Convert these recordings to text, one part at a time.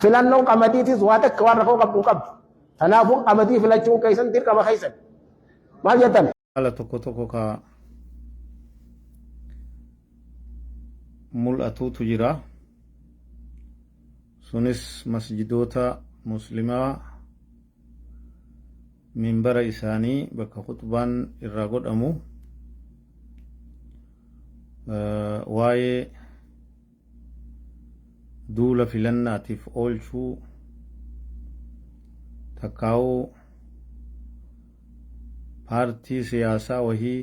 filannoon qamadiitis waa takka waan rafoo qabdu qabdu. Kanaafuu qamadii filachuun keessan dirqama keessan. Maal jettan? Haala tokko tokko ka mul'atuutu jira. Sunis masjidoota muslimaa minbara isaanii bakka khutbaan irraa godhamu waa'ee duula filannaatiif oolchuu takkaa'uu paartii siyaasaa wahii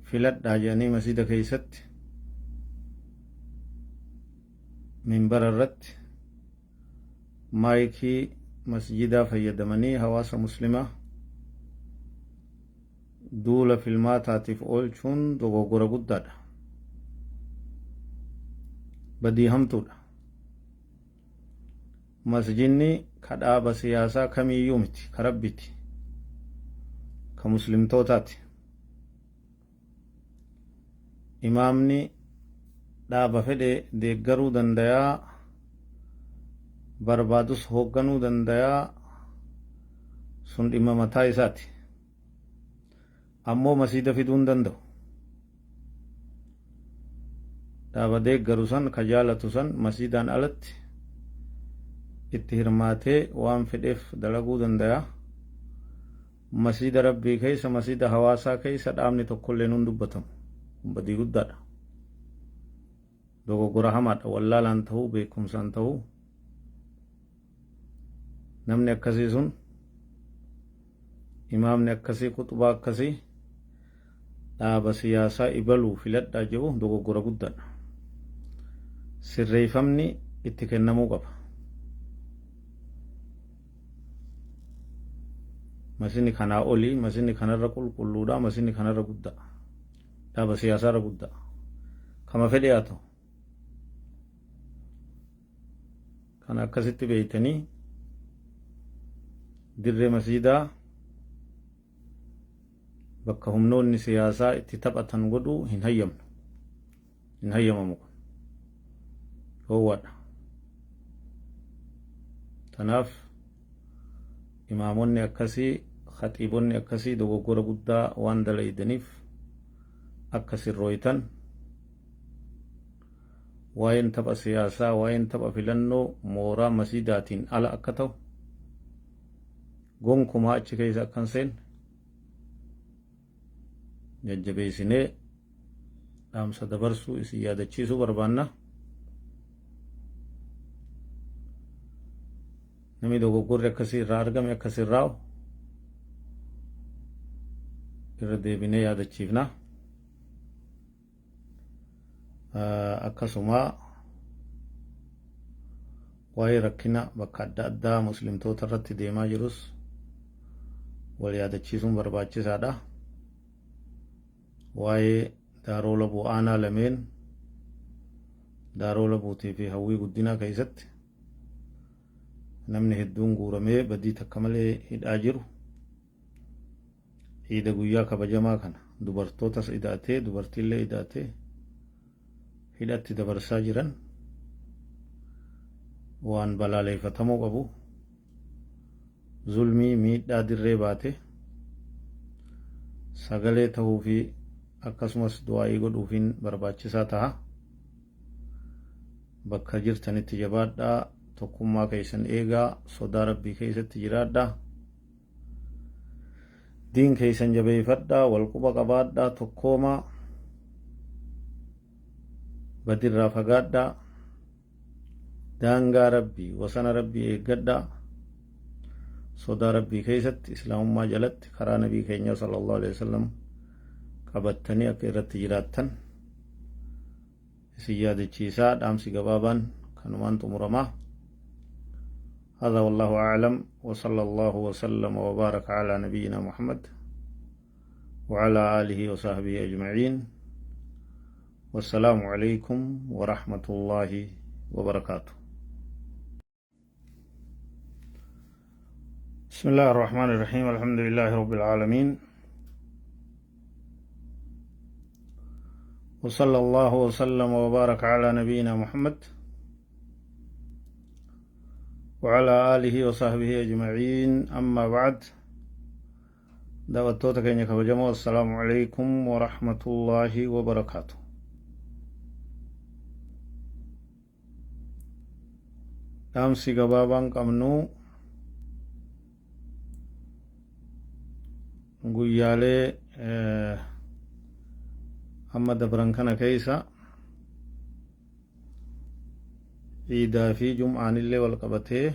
filadhaa jedhanii masjida keessatti minbara irratti maayikii masjidaa fayyadamanii hawaasa muslimaa duula filmaataatiif oolchuun dogoggora guddaadha. Badii hamtuudha. Masjidni ka dhaaba siyaasaa kamiiyyuu miti, ka rabbiiti, ka muslimtootaati. Imaamni dhaaba fedhe deeggaruu dandayaa, barbaadus hoogganuu dandayaa, sun dhimma mataa isaati. Ammoo masjida fiduu hin danda'u. Dhaaba deeggaru san ka jaalatu san masjidaan alatti itti hirmaatee waan fedheef dalaguu dandayaa. Masjida rabbii keessa, masjida hawaasaa keessa dhaabni tokkolleen hin dubbatamu. Badii guddaadha. Dogoggora hamaadha. Wallaalaan ta'uu, beekumsaan ta'uu. Namni akkasii sun, imaamni akkasii, khutbaa akkasii dhaaba siyaasaa ibaluu filadhaa jedhu dogoggora guddaadha. Sirreeffamni itti kennamuu qaba. Masjidni kanaa olii, masjidni kanarra qulqulluudha, masjidni kanarra guddaa. Dhaaba siyaasaarra guddaa. Kama fedhe haa ta'u. Kana akkasitti beeytanii dirree masjidaa bakka humnoonni siyaasaa itti taphatan godhuu hin hayyamnu. Hin hayyamamu kun. Dhoowwaadha. Tanaaf imaamonni akkasii, khaxiibonni akkasii dogoggora guddaa waan dalaydaniif akka sirrooytan waa'een tapha siyaasaa, waa'een tapha filannoo mooraa masjidaatiin ala akka ta'u gonkumaa achi keessa akkan seenne jajjabeessinee dhaamsa dabarsuu isin yaadachiisuu barbaanna. Namni dogoggorri akkasii irraa argame akkasirraa irra deebinee yaadachiifna. Akkasuma waa'ee rakkina bakka adda addaa muslimtoota irratti deemaa jirus wal yaadachiisuun barbaachisaadha. Waa'ee daaroo labuu aanaa lameen, daaroo labuutii fi hawwii guddinaa keessatti namni hedduun guuramee badii takka malee hidhaa jiru. Ciida guyyaa kabajamaa kana dubartootas hidhatee, dubartiillee hidhatee hidhatti dabarsaa jiran waan balaaleeffatamuu qabu. Zulmii miidhaa dirree baate sagalee ta'uu fi akkasumas du'aa'ii godhuufiin barbaachisaa ta'a. Bakka jirtanitti jabaadhaa, tokkummaa keessan eegaa, sodaa rabbii keessatti jiraadhaa, diin keessan jabeeffadhaa, walquba qabaadhaa, tokkoomaa badirraa fagaadhaa, daangaa rabbii, wasana rabbii eeggadhaa. Sodaa rabbii keessatti islaamummaa jalatti karaa nabii keenya sallallahu alaihi wasallam qabattanii akka irratti jiraattan isin yaadachiisaa. Dhaamsi gabaabaan kanumaan xumuramaa. هذا والله أعلم وصلى الله وسلم وبارك على نبينا محمد وعلى آله وصحبه أجمعين والسلام عليكم ورحمة الله وبركاته. بسم الله الرحمن الرحيم. الحمد لله رب العالمين وصلى الله وسلم وبارك على نبينا محمد وعلى آله وصحبه أجمعين. أما بعد، دعوتك إنك وجمع. السلام عليكم ورحمة الله وبركاته. أمسي قبابا قمنو guyyaalee amma dabran kana keeysa ciidaa fi jum'aanillee wal qabatee